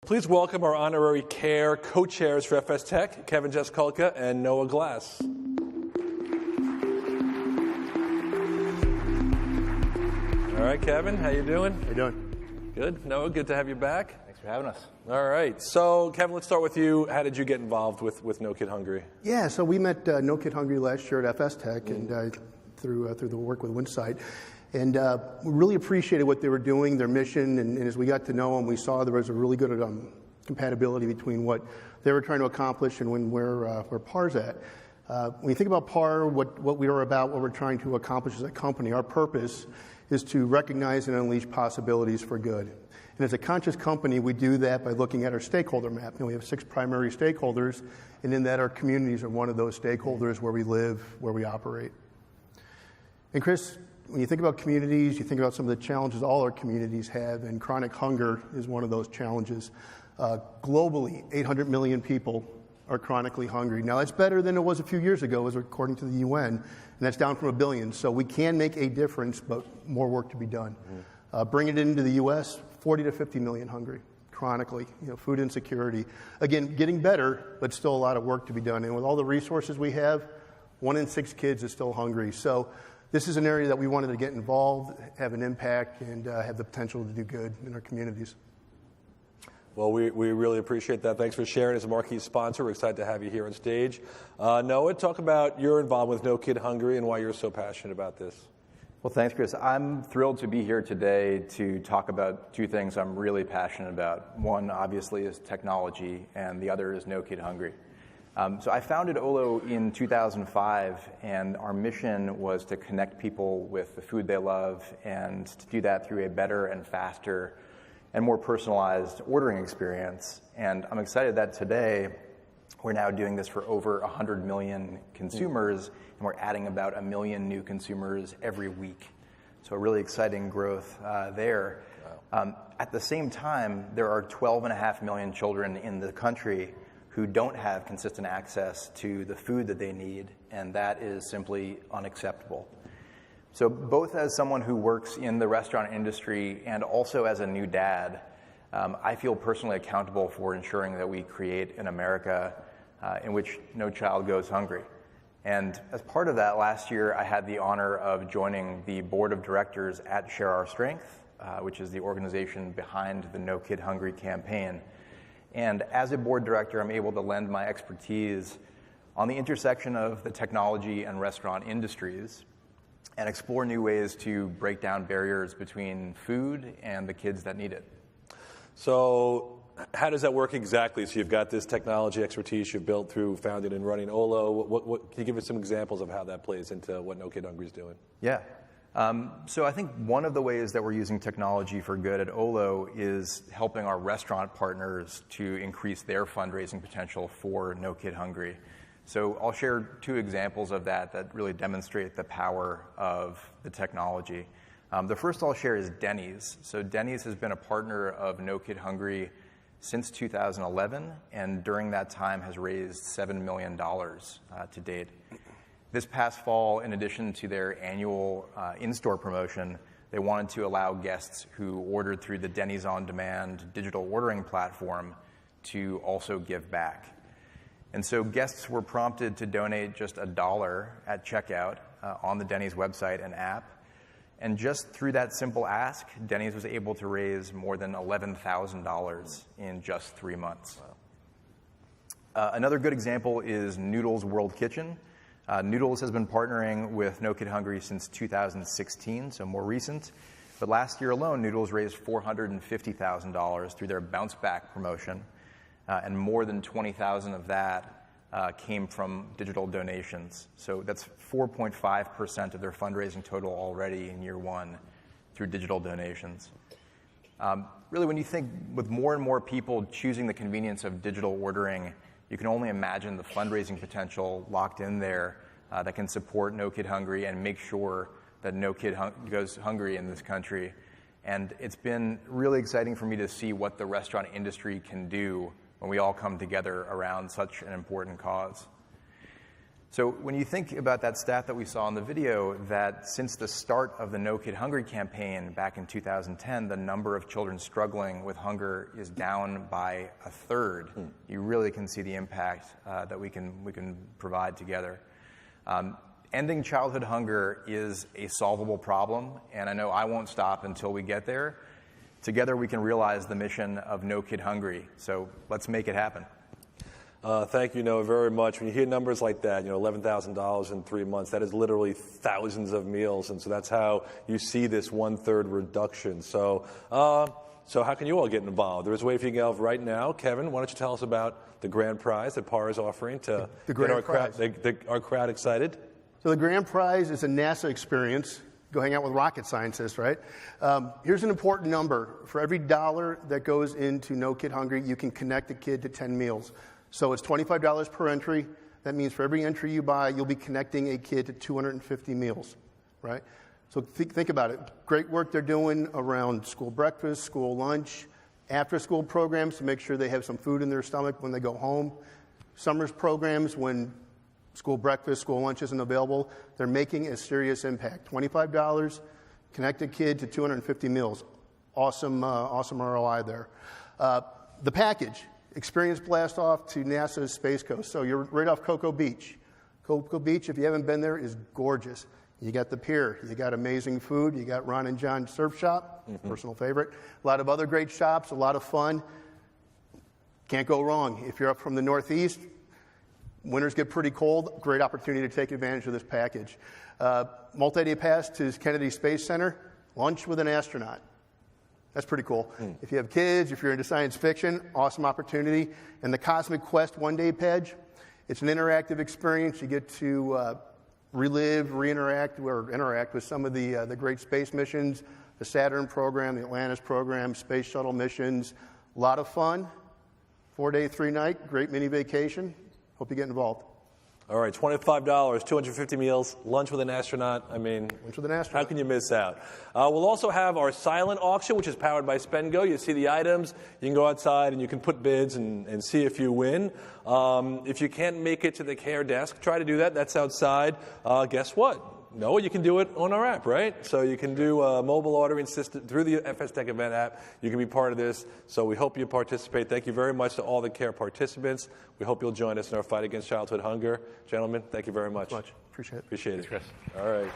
Please welcome our honorary Carre co-chairs for FSTEC, Kevin Jaskolka and Noah Glass. All right, Kevin, how you doing? How you doing? Good. Noah, good to have you back. Thanks for having us. All right. So, Kevin, let's start with you. How did you get involved with No Kid Hungry? Yeah, so we met No Kid Hungry last year at FSTEC and through the work with Winsight. And we really appreciated what they were doing, their mission, and as we got to know them, we saw there was a really good compatibility between what they were trying to accomplish and where PAR's at. When you think about PAR, what we are about, what we're trying to accomplish as a company, our purpose is to recognize and unleash possibilities for good. And as a conscious company, we do that by looking at our stakeholder map. We have 6 primary stakeholders, and in that our communities are one of those stakeholders where we live, where we operate. And Chris, when you think about communities, you think about some of the challenges all our communities have, and chronic hunger is one of those challenges. Globally, 800 million people are chronically hungry. Now, that's better than it was a few years ago, as according to the UN, and that's down from 1 billion. So we can make a difference, but more work to be done. Bring it into the U.S., 40 to 50 million hungry, chronically. Food insecurity. Again, getting better, but still a lot of work to be done. And with all the resources we have, 1 in 6 kids is still hungry. So this is an area that we wanted to get involved, have an impact, and have the potential to do good in our communities. Well, we really appreciate that. Thanks for sharing as a marquee sponsor. We're excited to have you here on stage. Noah, talk about your involvement with No Kid Hungry and why you're so passionate about this. Well, thanks, Chris. I'm thrilled to be here today to talk about 2 things I'm really passionate about. One, obviously, is technology, and the other is No Kid Hungry. So I founded Olo in 2005, and our mission was to connect people with the food they love and to do that through a better and faster and more personalized ordering experience. And I'm excited that today we're now doing this for over 100 million consumers, and we're adding about 1 million new consumers every week. So a really exciting growth there. Wow. At the same time, there are 12.5 million children in the country who don't have consistent access to the food that they need, and that is simply unacceptable. So both as someone who works in the restaurant industry and also as a new dad, I feel personally accountable for ensuring that we create an America in which no child goes hungry. And as part of that, last year I had the honor of joining the board of directors at Share Our Strength, which is the organization behind the No Kid Hungry campaign. And as a board director, I'm able to lend my expertise on the intersection of the technology and restaurant industries and explore new ways to break down barriers between food and the kids that need it. So how does that work exactly? So you've got this technology expertise you've built through founding and running Olo. Can you give us some examples of how that plays into what No Kid Hungry is doing? Yeah. So I think one of the ways that we're using technology for good at Olo is helping our restaurant partners to increase their fundraising potential for No Kid Hungry. So I'll share 2 examples of that really demonstrate the power of the technology. The first I'll share is Denny's. So Denny's has been a partner of No Kid Hungry since 2011, and during that time has raised $7 million to date. This past fall, in addition to their annual in-store promotion, they wanted to allow guests who ordered through the Denny's On Demand digital ordering platform to also give back. And so guests were prompted to donate just $1 at checkout on the Denny's website and app. And just through that simple ask, Denny's was able to raise more than $11,000 in just 3 months. Wow. Another good example is Noodles World Kitchen. Noodles has been partnering with No Kid Hungry since 2016, so more recent. But last year alone, Noodles raised $450,000 through their Bounce Back promotion, and more than 20,000 of that came from digital donations. So that's 4.5% of their fundraising total already in year 1 through digital donations. Really, when you think with more and more people choosing the convenience of digital ordering, you can only imagine the fundraising potential locked in there that can support No Kid Hungry and make sure that no kid goes hungry in this country. And it's been really exciting for me to see what the restaurant industry can do when we all come together around such an important cause. So when you think about that stat that we saw in the video, that since the start of the No Kid Hungry campaign back in 2010, the number of children struggling with hunger is down by a third. You really can see the impact that we can provide together. Ending childhood hunger is a solvable problem, and I know I won't stop until we get there. Together we can realize the mission of No Kid Hungry, so let's make it happen. Thank you, Noah, very much. When you hear numbers like that, $11,000 in 3 months, that is literally thousands of meals, and so that's how you see this 1/3 reduction. So how can you all get involved? There's a way for you to get involved right now. Kevin, why don't you tell us about the grand prize that PAR is offering to get our crowd excited? So the grand prize is a NASA experience. Go hang out with rocket scientists, right? Here's an important number. For every $1 that goes into No Kid Hungry, you can connect a kid to 10 meals. So it's $25 per entry. That means for every entry you buy, you'll be connecting a kid to 250 meals, right? So think about it. Great work they're doing around school breakfast, school lunch, after-school programs to make sure they have some food in their stomach when they go home. Summer's programs when school breakfast, school lunch isn't available. They're making a serious impact. $25, connect a kid to 250 meals. Awesome ROI there. The package. Experience blast off to NASA's Space Coast. So you're right off Cocoa Beach. Cocoa Beach, if you haven't been there, is gorgeous. You got the pier. You got amazing food. You got Ron and John Surf Shop, personal favorite. A lot of other great shops, a lot of fun. Can't go wrong. If you're up from the Northeast, winters get pretty cold. Great opportunity to take advantage of this package. Multi-day pass to Kennedy Space Center. Lunch with an astronaut. That's pretty cool. If you have kids, if you're into science fiction, awesome opportunity. And the Cosmic Quest one-day pledge, it's an interactive experience. You get to relive, interact with some of the great space missions, the Saturn program, the Atlantis program, space shuttle missions. A lot of fun. 4-day, 3-night, great mini vacation. Hope you get involved. All right, $25, 250 meals, lunch with an astronaut. I mean, lunch with an astronaut. How can you miss out? We'll also have our silent auction, which is powered by SpendGo. You see the items. You can go outside and you can put bids and see if you win. If you can't make it to the care desk, try to do that. That's outside. Guess what? No, you can do it on our app, right? So you can do a mobile ordering system through the FSTEC event app. You can be part of this. So we hope you participate. Thank you very much to all the CARE participants. We hope you'll join us in our fight against childhood hunger. Gentlemen, thank you very much. Appreciate it. Appreciate it. Thanks, Chris. All right.